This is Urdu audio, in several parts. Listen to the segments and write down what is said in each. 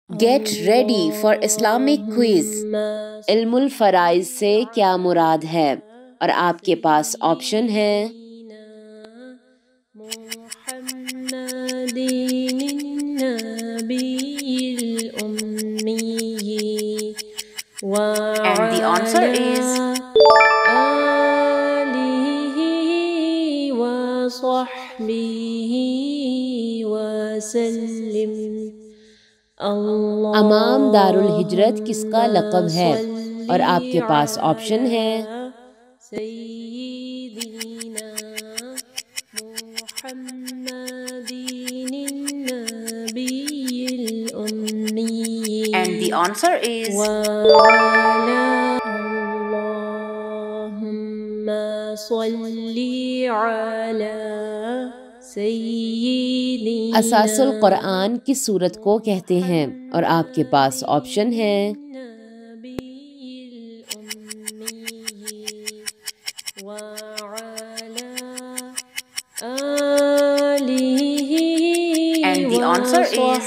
Get ready for Islamic quiz. علم الفرائض سے کیا مراد ہے؟ اور آپ کے پاس آپشن ہے and the answer is امام دار الہجرت کس کا لقب ہے؟ اور آپ کے پاس آپشن ہے and the answer is اساس القرآن کس سورت کو کہتے ہیں؟ اور آپ کے پاس آپشن ہے and the answer is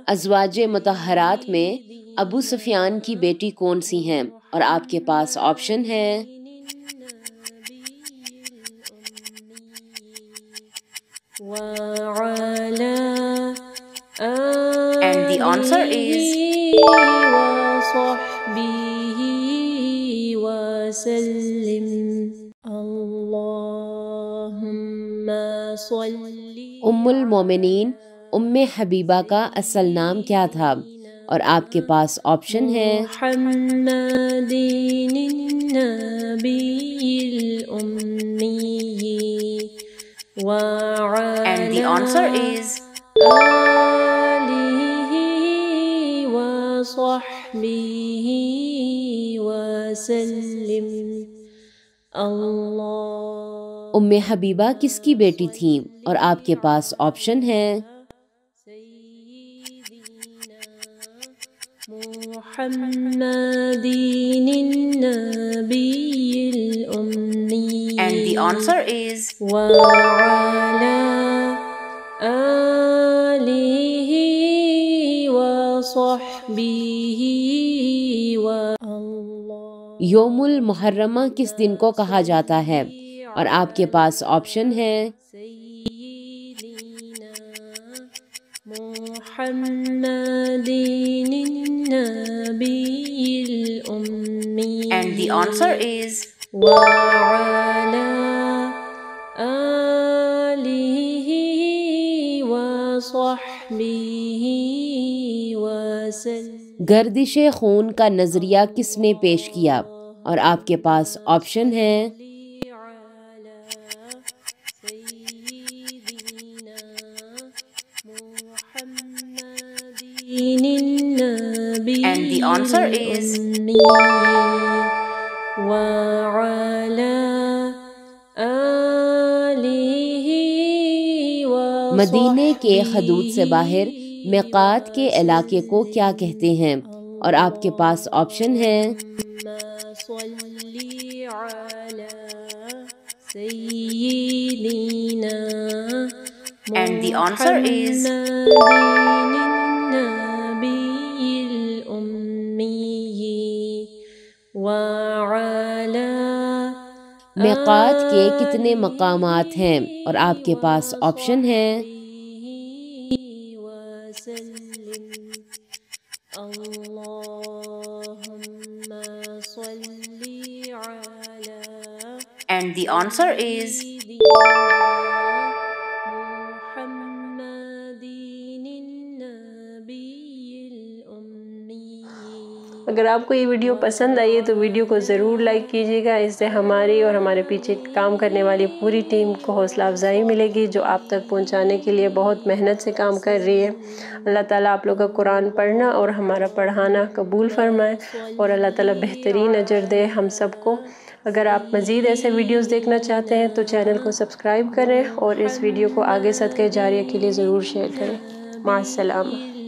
ازواج مطہرات میں ابو سفیان کی بیٹی کون سی ہیں؟ اور آپ کے پاس آپشن ہے and the answer is ام المومنین ام حبیبہ کا اصل نام کیا تھا؟ اور آپ کے پاس آپشن ہے and the answer is ام حبیبہ کس کی بیٹی تھیں؟ اور آپ کے پاس آپشن ہے and the answer is یوم المحرمہ کس دن کو کہا جاتا ہے؟ اور آپ کے پاس آپشن ہے and the answer is گردش خون کا نظریہ کس نے پیش کیا؟ اور آپ کے پاس آپشن ہے and the answer is مدینے کے حدود سے باہر میقات کے علاقے کو کیا کہتے ہیں؟ اور آپ کے پاس آپشن ہے and the answer is میقات کے کتنے مقامات ہیں؟ اور آپ کے پاس آپشن ہے and the answer is اگر آپ کو یہ ویڈیو پسند آئی ہے تو ویڈیو کو ضرور لائک کیجیے گا، اس سے ہماری اور ہمارے پیچھے کام کرنے والی پوری ٹیم کو حوصلہ افزائی ملے گی جو آپ تک پہنچانے کے لیے بہت محنت سے کام کر رہی ہے۔ اللہ تعالیٰ آپ لوگ کا قرآن پڑھنا اور ہمارا پڑھانا قبول فرمائے اور اللہ تعالیٰ بہترین اجر دے ہم سب کو۔ اگر آپ مزید ایسے ویڈیوز دیکھنا چاہتے ہیں تو چینل کو سبسکرائب کریں اور اس ویڈیو کو آگے صدقہ جاریہ کے لیے ضرور شیئر کریں۔ مع السلامہ۔